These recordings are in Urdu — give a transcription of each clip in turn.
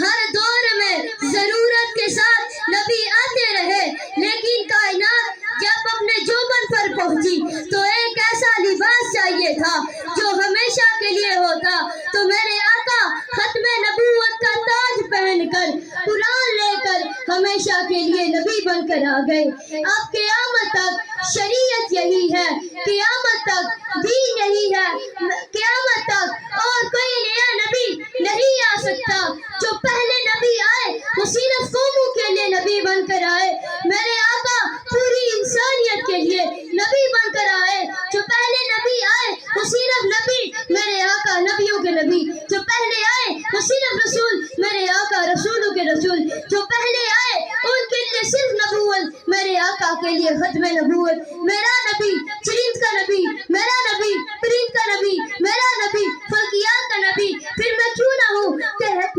ہر دور میں ضرورت کے ساتھ نبی آتے رہے، لیکن کائنات جب اپنے جوبن پر پہنچی تو ایک ایسا لباس چاہیے تھا جو ہمیشہ کے لیے ہوتا، تو میرے آقا ختم نبوت کا تاج پہن کر قرآن لے کر ہمیشہ کے لیے نبی بن کر آ گئے۔ اب قیامت تک شریعت یہی ہے، قیامت تک دین یہی ہے، قیامت تک اور کوئی نیا نبی نہیں آ سکتا۔ جو پہلے نبی آئے وہ صرف قوموں کے لیے نبی بن کر آئے، میرے آقا پوری انسانیت کے لیے نبی بن کر آئے۔ جو پہلے نبی آئے وہ صرف نبی، میرے آقا نبیوں کے نبی، جو پہلے آئے وہ صرف رسول، میرے آقا رسولوں کے رسول، جو پہلے آئے ان کے لیے صرف نبوت، میرے آقا کے لیے ختم نبوت۔ میرا نبی چرند کا نبی، میرا نبی پرند کا نبی، میرا نبی فلکیات کا نبی، پھر میں کیوں نہ ہوں،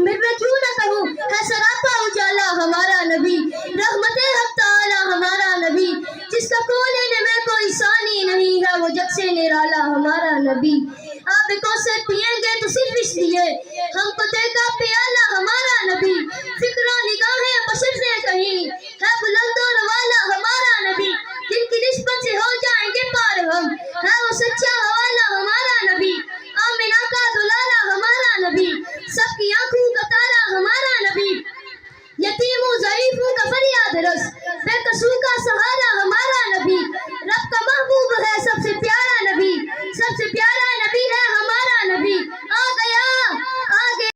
میں کیوں نہ کہوں ہے سراپا اجالا ہمارا نبی، رحمت حق تعالی ہمارا نبی، جس کا کونے میں کوئی ثانی نہیں ہے، وہ جگ سے نرالا ہمارا نبی۔ آپ کوثر پئیں گے تو صرف اس لیے ہم کو دیکھا پیالہ ہمارا نبی، فکر و نگاہیں بشر سے کہیں ہے بلند و روا